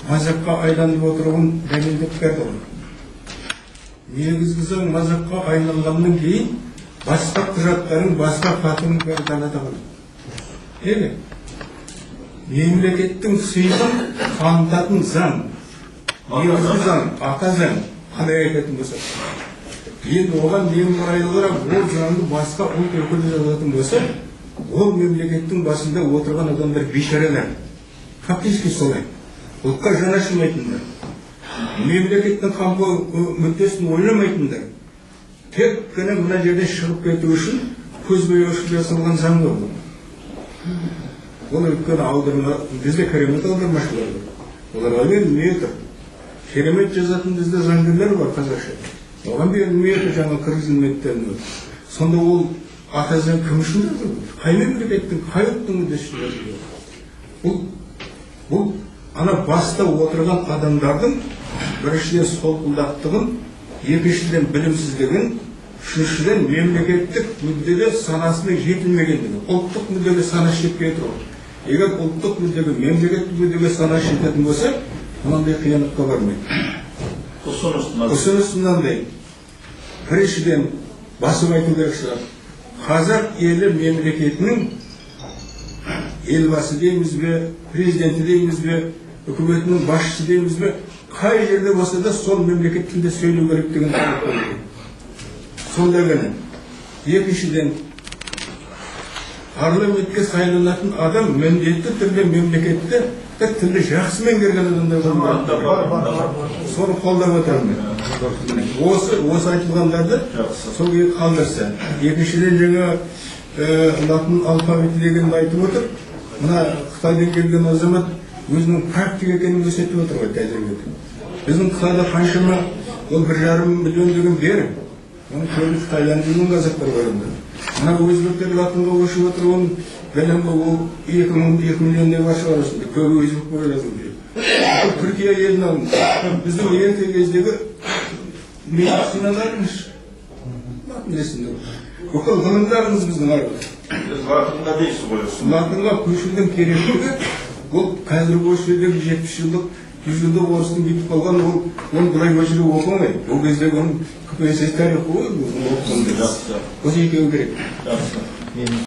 мазаққа айланып отыруын дәлелдеп берді ғой. Негізгі заң мазаққа айналғаннан кейін басқа құжаттарын, басқа фактын далада қалады. Неге? Мемлекеттің сыйын қамтатын заң, негізгі заң, ата заң, қалай айтатын болса. Енді оған немқұрайлылар ол заңды басқа ұлт өкілі жазатын болса, ол мемлекеттің басында отырған адамдар бейшаралар. Фактически солай. Ұлтқа жанашылмайтындар. Мемлекеттің қамқор мүддесін ойламайтындар. Тек қана мына жерден шығып кету үшін көзбояушылық жасалған заң болды. Ол өйткені аударма, бізде керемет аудармашылар бар. Оларға берілмей тұр. Керемет жазатын бізде заңгерлер бар қазақша. Оған берілмей тұр жаңа қырғыз мемлекеттерін. Сонда ол ата заң кім үшін жазылды? Қай мемлекеттің, қай ұлттың мүддесін жазылды? Бұл ана баста отырған адамдардың біріншіден солқылдақтығын, екіншіден білімсіздігін, үшіншіден мемлекеттік мүдделі санасының жетілмегендігі, ұлттық мүдделі санасы жетпей тұру. Егер ұлттық мүдделі, мемлекеттік мүдделі санасы жететін болса, мынандай қиянатқа бармайды. Ұсыныс мынандай. Біріншіден басып айту керек шығар. Қазақ елі мемлекетінің елбасы дейміз бе, президенті дейміз бе, үкіметінің басшысы дейміз бе, қай жерде болса да сол мемлекет тілде сөйлеу керек деген талап қойылған. Сонда ғана. Екіншіден, парламентке сайланатын адам міндетті түрде мемлекетті тілді жақсы меңгерген адамдар бар. Соны қолдап отырмын. Осы айтылғандарды сол күйі қалдырса. Екіншіден жаңа латын алфавиті дегенді айтып отыр. Мына Қытайдан келген азамат өзінің практика екенін көрсетіп отыр ғой тәжірибеде. Біздің Қытайда қаншама ол 1,5 миллион деген бері. Оның көбі Қытайдан жүрген қазақтар бар онда. Мына өзбектер латынға көшіп отыр, оның білімі ол 2 миллиондай бар шығар осында. Көбі өзбек болып жазылды. Түркия елін алыңыз. Біздің ерте кездегі медициналарымыз латын есінде бар. Бүкіл ғылымдарымыз біздің арқылы. Біз латынға дейсіз ғой. Латынға көшудің керектігі ол қазіргі осы жердегі 70 жылдық, 100 жылдық орыстың кетіп қалған, оны бұлай өшіріп оқымай. Ол кездегі оның КПСС тарихы ғой, осы екеуі керек.